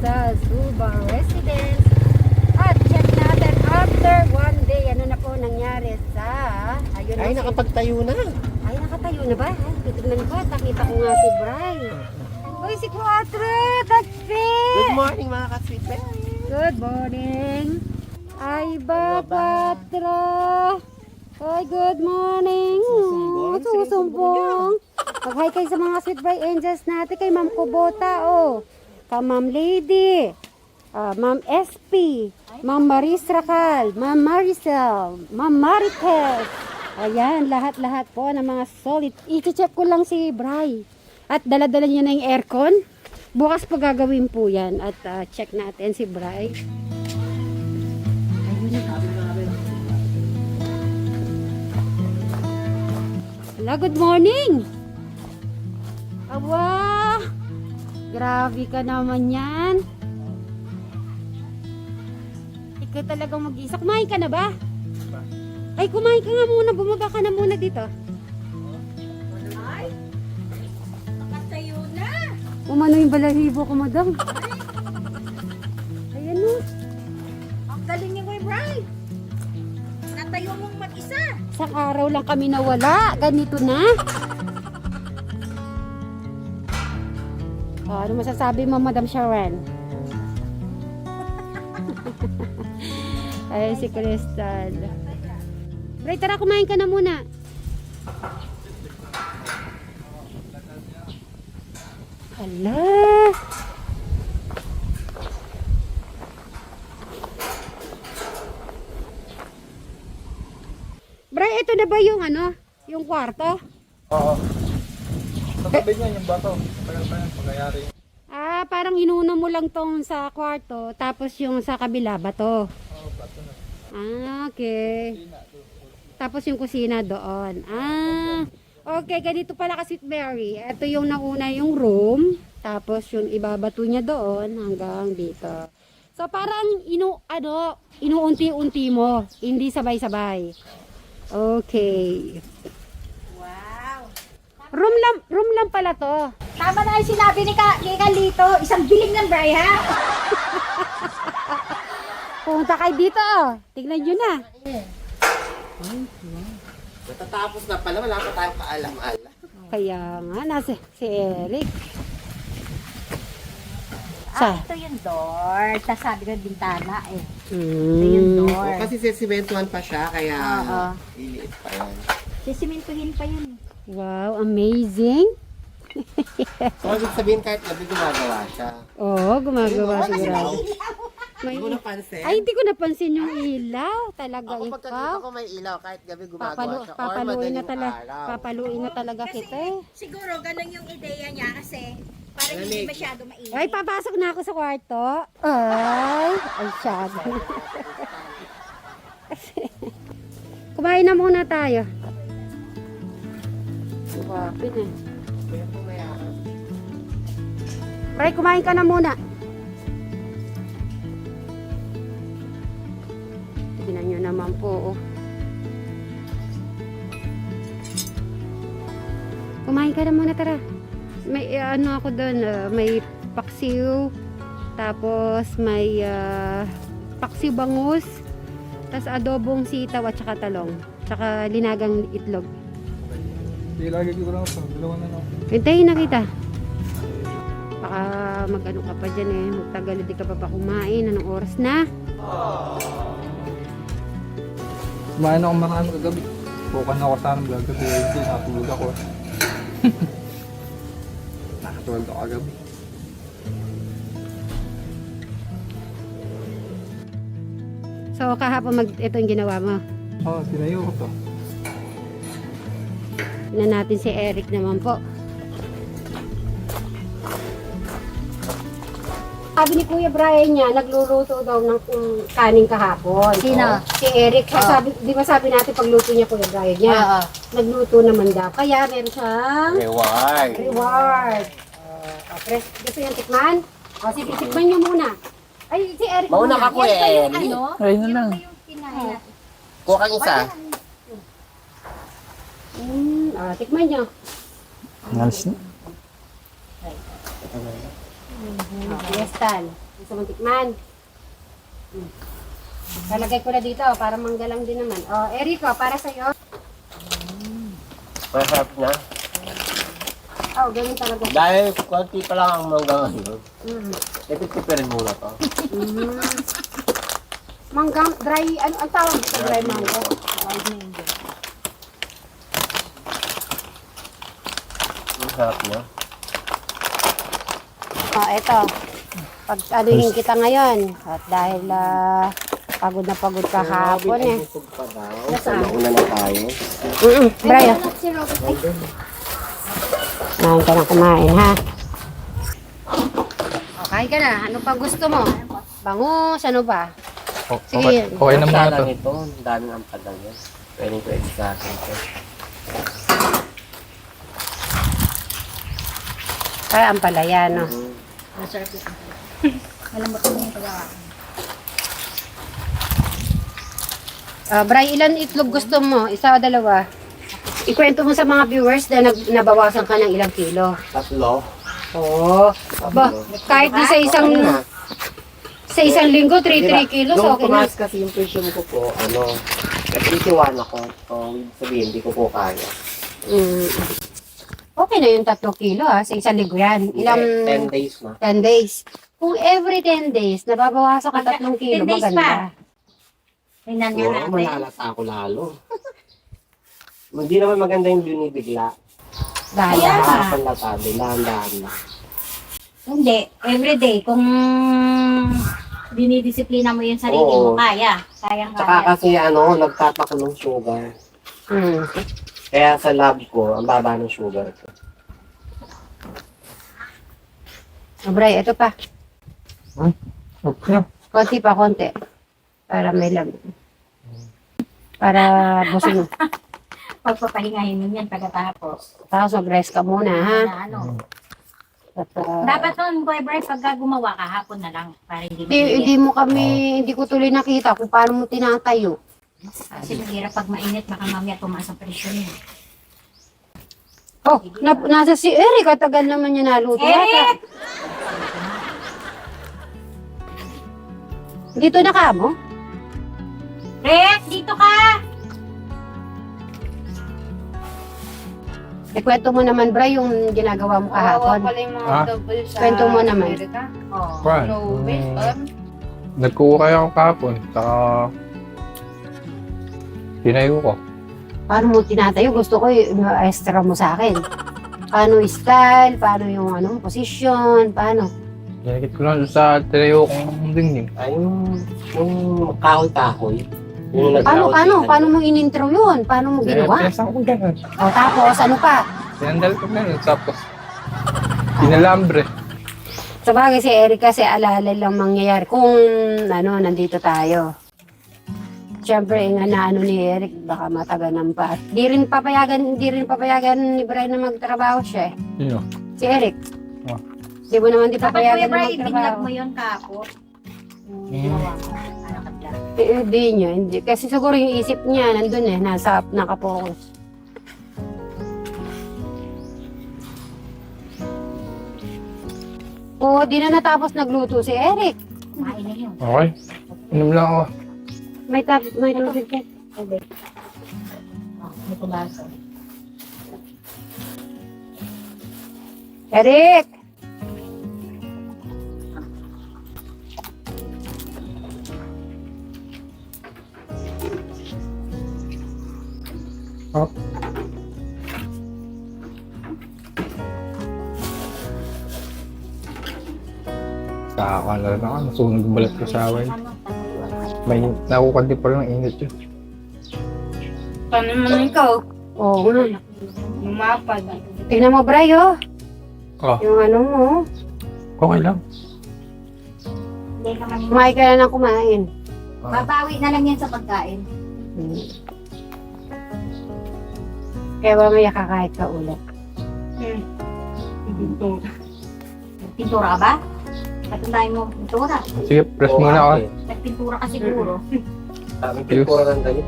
sa Suba Residence. At check natin after one day, ano na po nangyari sa... Ayun Ay, nakapagtayo na. Ay, nakatayo na ba? Ay, titignan ko. Nakita ko nga si Bri. Uy, si Quatro! That's it! Good morning mga ka-sweet berry. Good morning! Ay ba, Quatro? Ay, good morning! Susumbong! Mag-hi kayo sa mga sweet Bri angels natin. Kay Ma'am Kubota, oh. Ka Ma'am Lady. Ma'am SP. Ma'am Maris Racal. Ma'am Maricel. Ma'am Marites. Ayan, lahat-lahat po ng mga solid. I-check ko lang si Bri. At dala-dala niya na yung aircon. Bukas po gagawin po yan. At check natin si Bri. Ayun. Hello, good morning! Awa! Grabe ka naman yan. Ikaw talagang mag-isa. Kumain ka na ba? Ay, kumain ka nga muna. Bumaba ka na muna dito. Ay, nakatayo na. Umano yung balahibo ko, madam. Ayan o. Ang galing ni Kuya Bri. Natayo mong mag-isa. Isang araw lang kami nawala. Ganito na. Ano masasabi mo, Madam Sharon? Ay, si Crystal. Bray, tara, kumain ka na muna. Hala. Bray, ito na ba yung ano? Yung kwarto? Oo. Sa tabi niya yung bato. Tagal pa yan, pangyayari. Parang inuna mo lang tong sa kwarto, tapos yung sa kabila ba to? Oo, bato na. Okay. Tapos yung kusina doon. Okay, ganito pala ka Sweet Berry. Ito yung nauna yung room, tapos yung ibabato niya doon hanggang dito. So parang inuunti-unti mo, hindi sabay-sabay. Okay. Wow. Room lang pala to. Tama na yung sinabi ni Kalito. Isang biling ng Bri, ha? Punta kayo dito, oh. Tignan nyo na. Natatapos na pala, wala pa tayong kaalam-alam. Kaya nga, nasa si Eric. Sa? Ito yung door. Tapos sabi ko yung bintana, eh. Ito Mm. yung door. Kasi sesimentuhan pa siya, kaya Oo. liliit pa yan. Sisimintuhin pa yun. Wow, amazing. So, ibig sabihin kahit gabi gumagawa siya. Oo, gumagawa sigurado. Hindi mo napansin? Ay, hindi ko napansin yung ilaw. Talaga Ako ikaw. pagkakita ko may ilaw, kahit gabi gumagawa siya. Or madaling Papaluin na talaga kita eh. Siguro, ganun yung ideya niya kasi parang hindi Lamig. masyado mainit. Ay, papasok na ako sa kwarto. Ay syado. Kumain na muna tayo. Wapin eh. Bray, kumain ka na muna. Tignan nyo naman po. Oh. Kumain ka na muna, tara. May ano ako doon, may paksiw, tapos may paksiw bangus, tapos adobong sitaw at saka talong, saka linagang itlog. Hindi, lagi ko lang ito. Dalawa na lang. Hintayin na kita. Baka mag-ano ka pa dyan eh, magtagal hindi ka pa kumain. Anong oras na? Kumain ako marami kagabi. Bukan ako sana gagabi. Hindi, natulog ako. Nakatulog ako kagabi. So kahapon ito yung ginawa mo. Oo, tinayo ko to. Tignan natin si Eric naman po. Sabi ni Kuya Brian niya, nagluluto daw ng kanin kahapon. Sino? Si Eric. Sabi, di ba sabi natin pagluto niya Kuya Brian niya? Oo. Nagluto naman daw. Kaya meron siyang Reward. reward. Gusto yung tikman? O sige, tikman niyo muna. Ay, si Eric Mauna ka, Kuya Eric. Ano? Ayun na lang. Yan ba yung kinaya? Kuha kang isa. Tikman niyo. Ngalis na. Fiestal. Gusto mong tikman? Talagay ko na dito para manggalang din naman. Oh, Erico, para sa'yo. Masarap na. Oh, ganun talaga. Dahil konti pa lang ang mangga ngayon. Mm. Ipit-pipirin muna to. Mm. Manggang, dry, ano ang tawag dito? Dry mango. Masarap na. Oh, eto. Pag anuhin kita ngayon. At dahil pagod na pagod ka hapon eh. Una na tayo. Brian. Kumain ka na kumain, ha? O, kain ka na. Ano pa gusto mo? Bangus, ano ba? Sige. Okay na muna to. Ito, ang daming ampagal yan. Pwede ko extrasin ito. Kaya ang palaya, no? Masarap yung malambot mo yung pagawa. Bray, ilan itlog gusto mo? Isa o dalawa? Ikwento mo sa mga viewers na nabawasan ka ng ilang kilo. 3. Oo. Ba, kahit di sa isang linggo, 3 kilos, Nung okay na. tumaas kasi yung presyon ko po, nag-81 ako. So, sabihin, hindi ko po kaya. Mm. Okay na yung 3 kilo, ha? Sa isang linggo yan. Ilang... 10 days na. 10 days. Kung every 10 days, nababawasan ka 3 kilo, 10 days maganda. pa. Tingnan nyo Oo, natin. malalata ako lalo. Hindi naman maganda yung binibigla. Dahil, Kaya nga. Dahan-dahan din, dahan-dahan na. Hindi, everyday. Kung dinidisiplina mo yung sarili mo, Oo. kaya. Kayang Tsaka kaya. kasi nagtatak ng sugar. mm. Kaya sa lab ko, ang baba ng sugar ko. Bray, ito pa. Okay. Konti pa, konti. Para may lag. Para busog. Pagpapahingahin mo yan pagkatapos. Tapos mag-rest ka muna, ha? Na ano. At, Dapat nun, Boy Bray, pagka gumawa ka, hapon na lang. Para hindi hindi mo kami, hindi ko tuloy nakita kung paano mo tinatayo. Kasi mahirap pag mainit, baka mamaya tumaas ang presyon niya. Oh, nasa si Eric, katagal naman niya naluto. Eric! Dito na ka mo? Rick, dito ka! Ikwento mo naman, Bray, yung ginagawa mo kahapon. Ah? Kwento mo naman. Oh. Kwan. Nagkuha kayo ako kahapon. Saka... Tinayo ko. Paano mo tinatayo? Gusto ko yung extra mo sa akin. Paano style? Paano yung position? Paano? Dinakit ko lang sa tinayo kong dingding. Ay, yung kahoy-kahoy. Yung Paano mo in-intro yun? Paano mo ginawa? Pinasan ko ganun. O tapos, ano pa? Sinandal ko ganun. Tapos, pinalambre. Sa bagay si Eric kasi alala lang mangyayari kung nandito tayo. Siyempre, nga na ni Eric, baka mataganan pa. Di rin papayagan ni Brian na magtrabaho siya eh. Sino? Si Eric. Oh. Di mo naman di Dapat, papayagan Kuya na Bray, binlag magtrabaho. mo yun kapot. Ginawa mo. Ano ka dyan? Hindi niya, hindi. Kasi siguro yung isip niya nandun eh, nakapokus. Oo, di na natapos nagluto si Eric. Kumain na yun. Okay. Inom lang ako. May tubig ka. Oh, may tubaso. Eric! Oh. Kakakala na ako. Nasunog yung balat ko sa away. May nakukandi pa rin ang init yun. Paano naman ikaw? Oo nga. Lumapad. Tingnan mo, Bray, oh. Oh, Yung ano mo. okay lang. Hindi naman yun. Kumain ka na ng kumain. Babawi na lang yan sa pagkain. Kaya mamaya kakahit ka ulit. Pintura ka ba? Patundahin mo pintura. Sige, press muna ako. Nagpintura ka siguro. Sabi pintura ng damit.